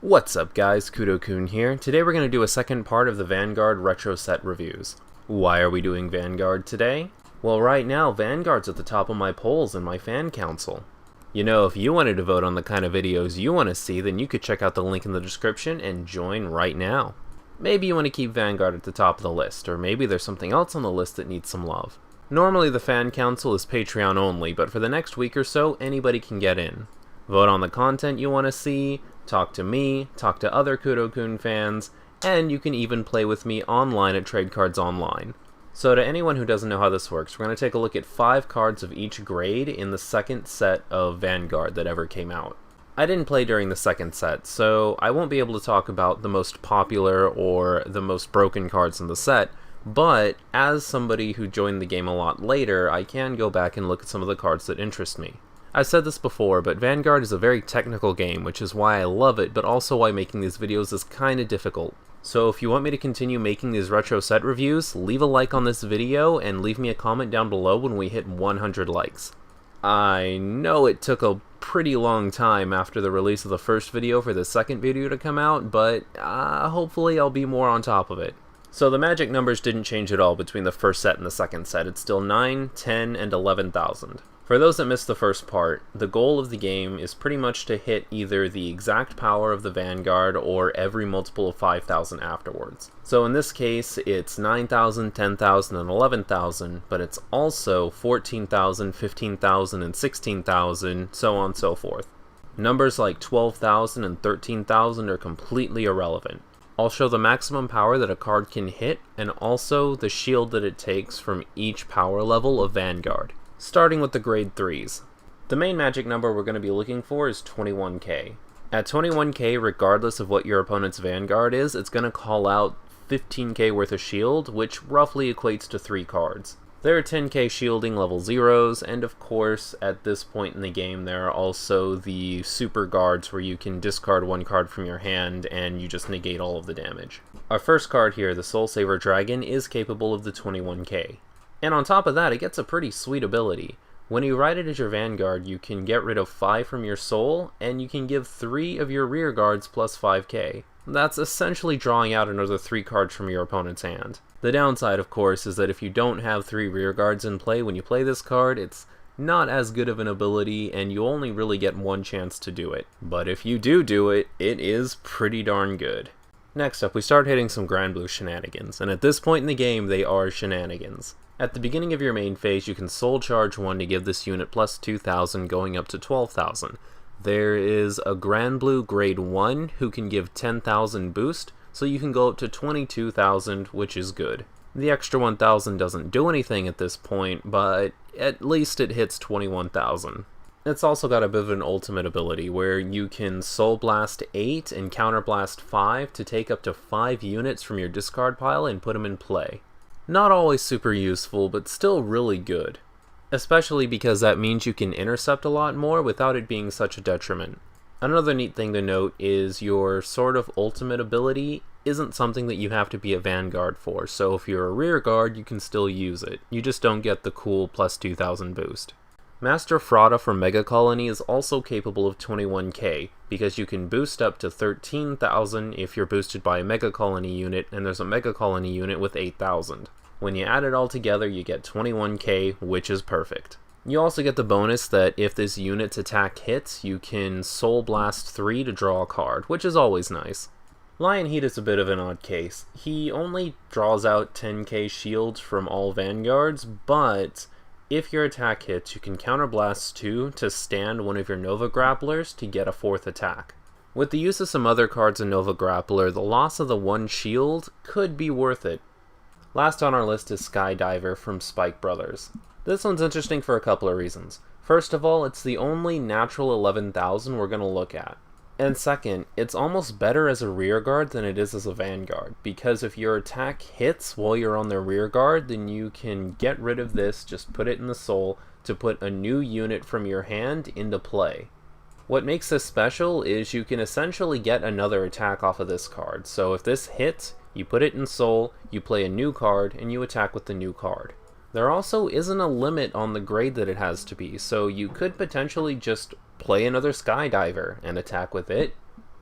What's up guys, Kudo-kun here. Today we're going to do a second part of the Vanguard retro set reviews. Why are we doing Vanguard today? Well, right now Vanguard's at the top of my polls in my fan council. You know, if you wanted to vote on the kind of videos you want to see, then you could check out the link in the description and join right now. Maybe you want to keep Vanguard at the top of the list, or maybe there's something else on the list that needs some love. Normally the fan council is Patreon only, but for the next week or so, anybody can get in. Vote on the content you want to see, talk to me, talk to other Kudo-kun fans, and you can even play with me online at Trade Cards Online. So to anyone who doesn't know how this works, we're going to take a look at 5 cards of each grade in the second set of Vanguard that ever came out. I didn't play during the second set, so I won't be able to talk about the most popular or the most broken cards in the set, but as somebody who joined the game a lot later, I can go back and look at some of the cards that interest me. I've said this before, but Vanguard is a very technical game, which is why I love it, but also why making these videos is kinda difficult. So if you want me to continue making these retro set reviews, leave a like on this video and leave me a comment down below when we hit 100 likes. I know it took a pretty long time after the release of the first video for the second video to come out, but hopefully I'll be more on top of it. So the magic numbers didn't change at all between the first set and the second set. It's still 9, 10, and 11,000. For those that missed the first part, the goal of the game is pretty much to hit either the exact power of the Vanguard or every multiple of 5,000 afterwards. So in this case, it's 9,000, 10,000, and 11,000, but it's also 14,000, 15,000, and 16,000, so on and so forth. Numbers like 12,000 and 13,000 are completely irrelevant. I'll show the maximum power that a card can hit, and also the shield that it takes from each power level of Vanguard. Starting with the grade 3s. The main magic number we're going to be looking for is 21k. At 21k, regardless of what your opponent's Vanguard is, it's going to call out 15k worth of shield, which roughly equates to 3 cards. There are 10k shielding level 0s, and of course, at this point in the game, there are also the super guards where you can discard 1 card from your hand and you just negate all of the damage. Our first card here, the Soul Saver Dragon, is capable of the 21k. And on top of that, it gets a pretty sweet ability. When you ride it as your Vanguard, you can get rid of 5 from your soul, and you can give 3 of your rear guards plus 5k. That's essentially drawing out another 3 cards from your opponent's hand. The downside, of course, is that if you don't have 3 rear guards in play when you play this card, it's not as good of an ability, and you only really get 1 chance to do it. But if you do it, it is pretty darn good. Next up, we start hitting some Granblue shenanigans, and at this point in the game, they are shenanigans. At the beginning of your main phase, you can soul charge 1 to give this unit plus 2,000 going up to 12,000. There is a Granblue grade 1 who can give 10,000 boost, so you can go up to 22,000, which is good. The extra 1,000 doesn't do anything at this point, but at least it hits 21,000. It's also got a bit of an ultimate ability where you can Soul Blast 8 and Counter Blast 5 to take up to 5 units from your discard pile and put them in play. Not always super useful, but still really good. Especially because that means you can intercept a lot more without it being such a detriment. Another neat thing to note is your sort of ultimate ability isn't something that you have to be a Vanguard for, so if you're a rear guard, you can still use it. You just don't get the cool plus 2,000 boost. Master Frauda from Mega Colony is also capable of 21k, because you can boost up to 13,000 if you're boosted by a Mega Colony unit, and there's a Mega Colony unit with 8,000. When you add it all together, you get 21k, which is perfect. You also get the bonus that if this unit's attack hits, you can Soul Blast 3 to draw a card, which is always nice. Lionheat is a bit of an odd case. He only draws out 10k shields from all Vanguards, but if your attack hits, you can Counter Blast 2 to stand one of your Nova Grapplers to get a 4th attack. With the use of some other cards in Nova Grappler, the loss of the 1 shield could be worth it. Last on our list is Skydiver from Spike Brothers. This one's interesting for a couple of reasons. First of all, it's the only natural 11,000 we're going to look at. And second, it's almost better as a rear guard than it is as a Vanguard, because if your attack hits while you're on the rear guard, then you can get rid of this, just put it in the soul, to put a new unit from your hand into play. What makes this special is you can essentially get another attack off of this card, so if this hits, you put it in soul, you play a new card, and you attack with the new card. There also isn't a limit on the grade that it has to be, so you could potentially just play another Skydiver and attack with it,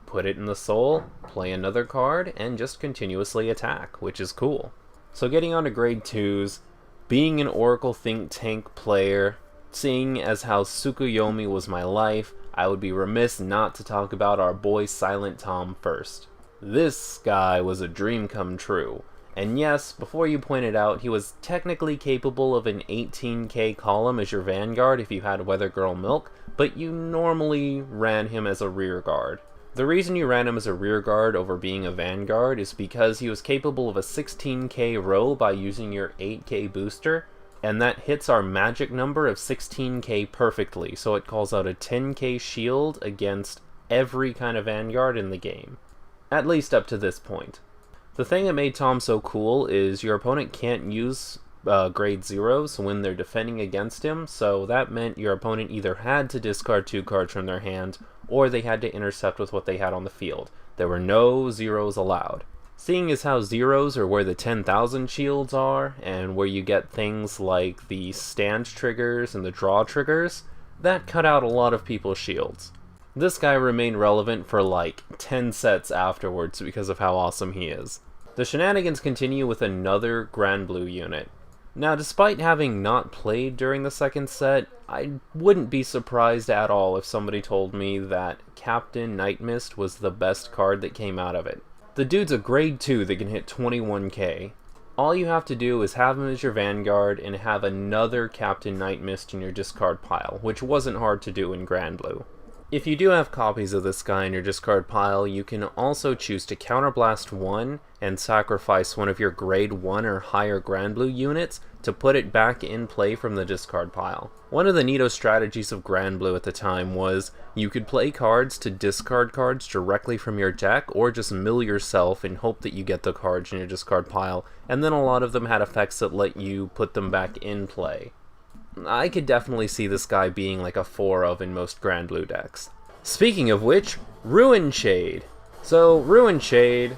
put it in the soul, play another card, and just continuously attack, which is cool. So getting on to grade 2s, being an Oracle think tank player, seeing as how Tsukuyomi was my life, I would be remiss not to talk about our boy Silent Tom first. This guy was a dream come true. And yes, before you pointed out, he was technically capable of an 18k column as your Vanguard if you had Weather Girl Milk, but you normally ran him as a rear guard. The reason you ran him as a rear guard over being a Vanguard is because he was capable of a 16k row by using your 8k booster, and that hits our magic number of 16k perfectly, so it calls out a 10k shield against every kind of Vanguard in the game. At least up to this point. The thing that made Tom so cool is your opponent can't use grade 0s when they're defending against him, so that meant your opponent either had to discard 2 cards from their hand, or they had to intercept with what they had on the field. There were no 0s allowed. Seeing as how 0s are where the 10,000 shields are, and where you get things like the stand triggers and the draw triggers, that cut out a lot of people's shields. This guy remained relevant for like 10 sets afterwards because of how awesome he is. The shenanigans continue with another Granblue unit. Now, despite having not played during the second set, I wouldn't be surprised at all if somebody told me that Captain Nightmist was the best card that came out of it. The dude's a grade 2 that can hit 21k. All you have to do is have him as your Vanguard and have another Captain Nightmist in your discard pile, which wasn't hard to do in Granblue. If you do have copies of this guy in your discard pile, you can also choose to counterblast 1 and sacrifice one of your grade 1 or higher Granblue units to put it back in play from the discard pile. One of the neato strategies of Granblue at the time was you could play cards to discard cards directly from your deck, or just mill yourself and hope that you get the cards in your discard pile, and then a lot of them had effects that let you put them back in play. I could definitely see this guy being like a 4 of in most Granblue decks. Speaking of which, Ruin Shade. So, Ruin Shade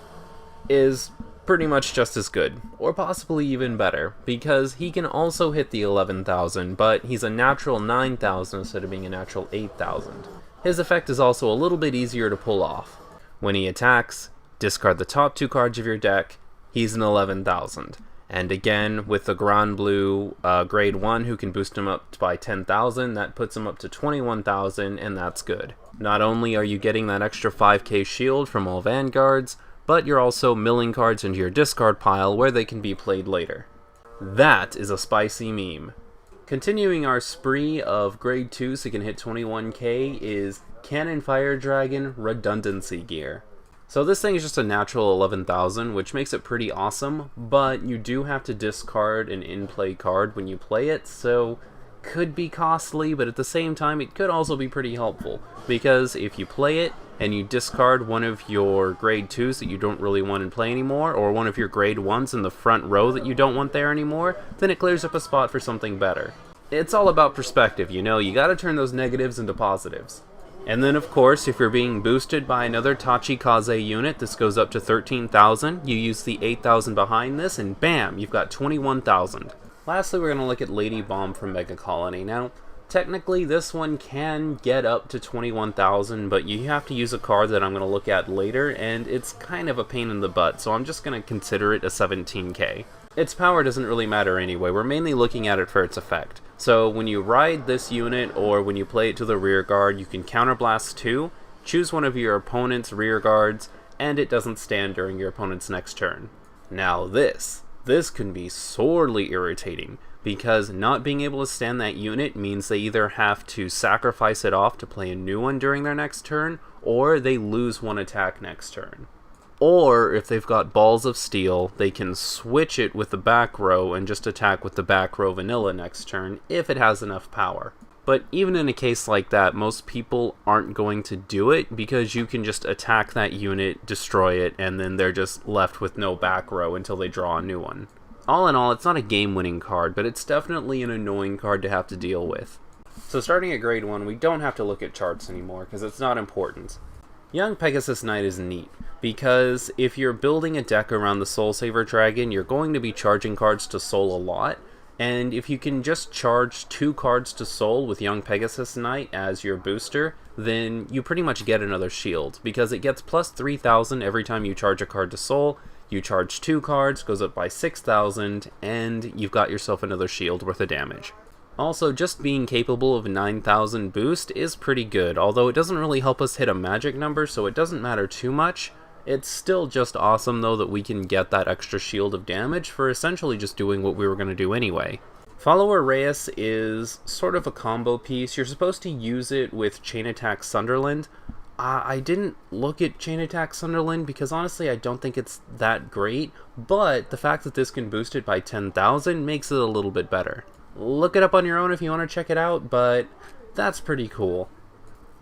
is pretty much just as good, or possibly even better, because he can also hit the 11,000, but he's a natural 9,000 instead of being a natural 8,000. His effect is also a little bit easier to pull off. When he attacks, discard the top 2 cards of your deck, he's an 11,000. And again, with the Granblue grade 1 who can boost him up by 10,000, that puts him up to 21,000, and that's good. Not only are you getting that extra 5k shield from all Vanguards, but you're also milling cards into your discard pile where they can be played later. That is a spicy meme. Continuing our spree of grade 2s that can hit 21k is Cannon Fire Dragon Redundancy gear. So this thing is just a natural 11,000, which makes it pretty awesome, but you do have to discard an in-play card when you play it, so could be costly, but at the same time it could also be pretty helpful, because if you play it and you discard one of your grade 2s that you don't really want in play anymore, or one of your grade 1s in the front row that you don't want there anymore, then it clears up a spot for something better. It's all about perspective, you know, you gotta turn those negatives into positives. And then, of course, if you're being boosted by another Tachikaze unit, this goes up to 13,000. You use the 8,000 behind this, and bam, you've got 21,000. Lastly, we're going to look at Lady Bomb from Mega Colony. Now, technically, this one can get up to 21,000, but you have to use a card that I'm going to look at later, and it's kind of a pain in the butt, so I'm just going to consider it a 17k. Its power doesn't really matter anyway, we're mainly looking at it for its effect. So when you ride this unit, or when you play it to the rear guard, you can counterblast 2, choose one of your opponent's rear guards, and it doesn't stand during your opponent's next turn. Now this can be sorely irritating, because not being able to stand that unit means they either have to sacrifice it off to play a new one during their next turn, or they lose 1 attack next turn. Or, if they've got Balls of Steel, they can switch it with the back row and just attack with the back row vanilla next turn, if it has enough power. But even in a case like that, most people aren't going to do it, because you can just attack that unit, destroy it, and then they're just left with no back row until they draw a new one. All in all, it's not a game-winning card, but it's definitely an annoying card to have to deal with. So starting at grade 1, we don't have to look at charts anymore, because it's not important. Young Pegasus Knight is neat, because if you're building a deck around the Soul Saver Dragon, you're going to be charging cards to soul a lot, and if you can just charge 2 cards to Soul with Young Pegasus Knight as your booster, then you pretty much get another shield, because it gets plus 3,000 every time you charge a card to Soul. You charge 2 cards, goes up by 6,000, and you've got yourself another shield worth of damage. Also, just being capable of 9,000 boost is pretty good, although it doesn't really help us hit a magic number, so it doesn't matter too much. It's still just awesome, though, that we can get that extra shield of damage for essentially just doing what we were going to do anyway. Follower Reyes is sort of a combo piece. You're supposed to use it with Chain Attack Sunderland. I didn't look at Chain Attack Sunderland because honestly I don't think it's that great, but the fact that this can boost it by 10,000 makes it a little bit better. Look it up on your own if you want to check it out, but that's pretty cool.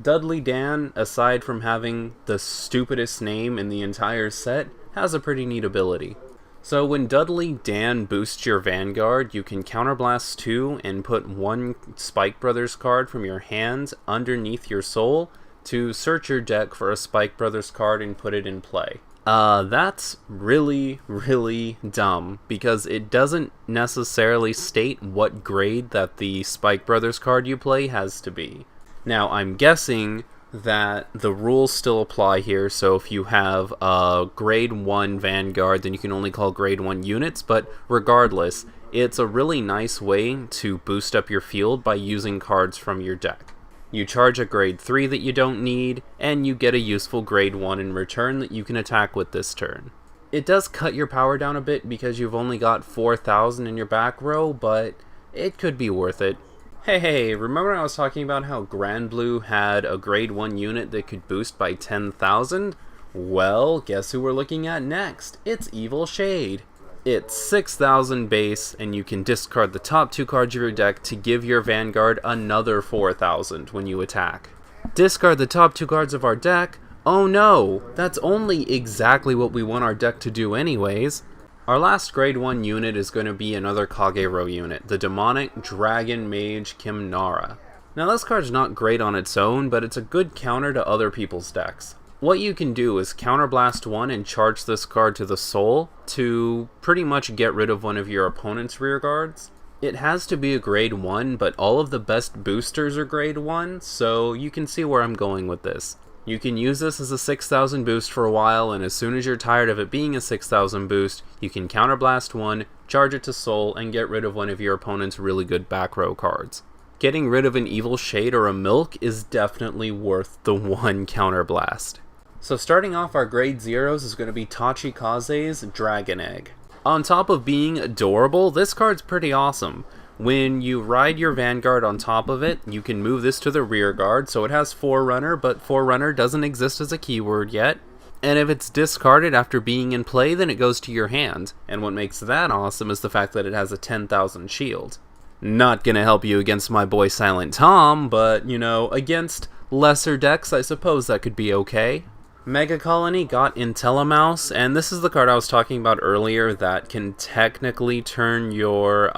Dudley Dan, aside from having the stupidest name in the entire set, has a pretty neat ability. So when Dudley Dan boosts your Vanguard, you can Counterblast 2 and put 1 Spike Brothers card from your hand underneath your Soul to search your deck for a Spike Brothers card and put it in play. That's really, really dumb, because it doesn't necessarily state what grade that the Spike Brothers card you play has to be. Now, I'm guessing that the rules still apply here, so if you have a grade 1 Vanguard, then you can only call grade 1 units, but regardless, it's a really nice way to boost up your field by using cards from your deck. You charge a grade 3 that you don't need, and you get a useful grade 1 in return that you can attack with this turn. It does cut your power down a bit because you've only got 4,000 in your back row, but it could be worth it. Hey, remember I was talking about how Granblue had a grade 1 unit that could boost by 10,000? Well, guess who we're looking at next? It's Evil Shade. It's 6,000 base, and you can discard the top 2 cards of your deck to give your Vanguard another 4,000 when you attack. Discard the top 2 cards of our deck? Oh no, that's only exactly what we want our deck to do anyways. Our last grade 1 unit is going to be another Kagero unit, the Demonic Dragon Mage Nora. Now this card's not great on its own, but it's a good counter to other people's decks. What you can do is Counterblast 1 and charge this card to the Soul to pretty much get rid of one of your opponent's rear guards. It has to be a grade 1, but all of the best boosters are grade 1, so you can see where I'm going with this. You can use this as a 6,000 boost for a while, and as soon as you're tired of it being a 6,000 boost, you can Counterblast 1, charge it to Soul, and get rid of one of your opponent's really good back row cards. Getting rid of an Evil Shade or a Milk is definitely worth the 1 Counterblast. So starting off our grade 0s is going to be Tachikaze's Dragon Egg. On top of being adorable, this card's pretty awesome. When you ride your Vanguard on top of it, you can move this to the rear guard, so it has Forerunner, but Forerunner doesn't exist as a keyword yet. And if it's discarded after being in play, then it goes to your hand. And what makes that awesome is the fact that it has a 10,000 shield. Not gonna help you against my boy Silent Tom, but, you know, against lesser decks, I suppose that could be okay. Mega Colony got Intellimouse, and this is the card I was talking about earlier that can technically turn your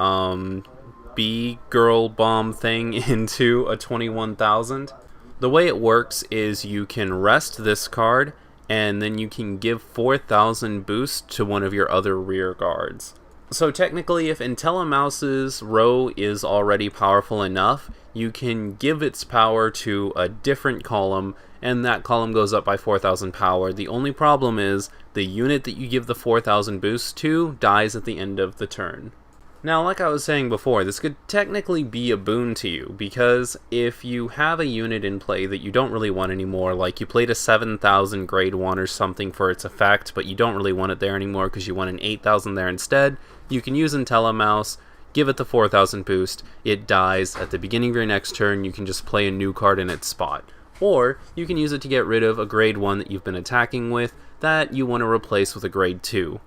B-Girl Bomb thing into a 21,000. The way it works is you can rest this card, and then you can give 4,000 boost to one of your other rear guards. So technically, if Intellimouse's row is already powerful enough, you can give its power to a different column, and that column goes up by 4,000 power. The only problem is the unit that you give the 4,000 boost to dies at the end of the turn. Now, like I was saying before, this could technically be a boon to you, because if you have a unit in play that you don't really want anymore, like you played a 7,000 grade 1 or something for its effect, but you don't really want it there anymore because you want an 8,000 there instead, you can use Intellimouse, give it the 4,000 boost, it dies, at the beginning of your next turn you can just play a new card in its spot. Or you can use it to get rid of a grade 1 that you've been attacking with that you want to replace with a grade 2.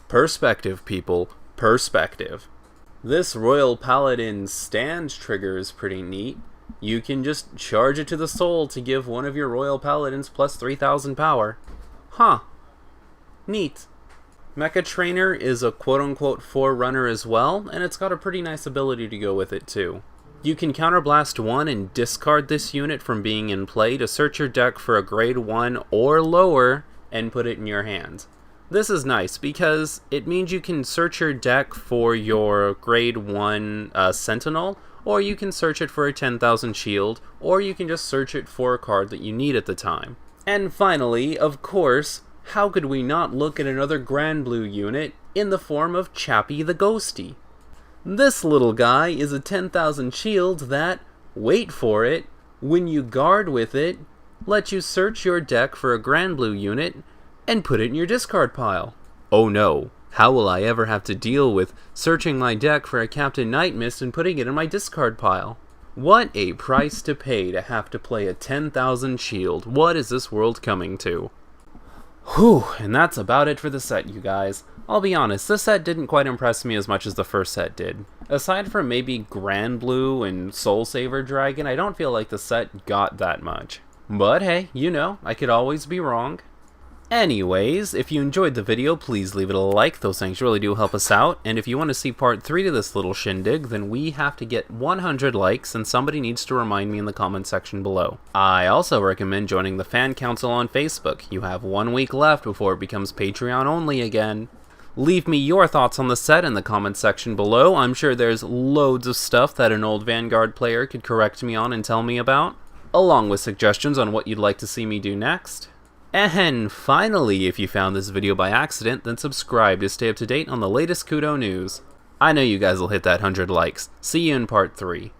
Perspective, people. Perspective. This Royal Paladin stand trigger is pretty neat. You can just charge it to the Soul to give one of your Royal Paladins plus 3,000 power. Huh. Neat. Mecha Trainer is a quote-unquote Forerunner as well, and it's got a pretty nice ability to go with it too. You can Counterblast 1 and discard this unit from being in play to search your deck for a grade 1 or lower and put it in your hand. This is nice because it means you can search your deck for your grade 1 Sentinel, or you can search it for a 10,000 shield, or you can just search it for a card that you need at the time. And finally, of course, how could we not look at another Granblue unit in the form of Chappie the Ghosty? This little guy is a 10,000 shield that, wait for it, when you guard with it, lets you search your deck for a Granblue unit and put it in your discard pile. Oh no, how will I ever have to deal with searching my deck for a Captain Nightmist and putting it in my discard pile? What a price to pay to have to play a 10,000 shield. What is this world coming to? Whew, and that's about it for the set, you guys. I'll be honest, this set didn't quite impress me as much as the first set did. Aside from maybe Granblue and Soul Saver Dragon, I don't feel like the set got that much. But hey, you know, I could always be wrong. Anyways, if you enjoyed the video, please leave it a like. Those things really do help us out. And if you want to see part 3 to this little shindig, then we have to get 100 likes, and somebody needs to remind me in the comment section below. I also recommend joining the Fan Council on Facebook. You have 1 week left before it becomes Patreon only again. Leave me your thoughts on the set in the comment section below. I'm sure there's loads of stuff that an old Vanguard player could correct me on and tell me about, along with suggestions on what you'd like to see me do next. And finally, if you found this video by accident, then subscribe to stay up to date on the latest Kudo news. I know you guys will hit that 100 likes. See you in part 3.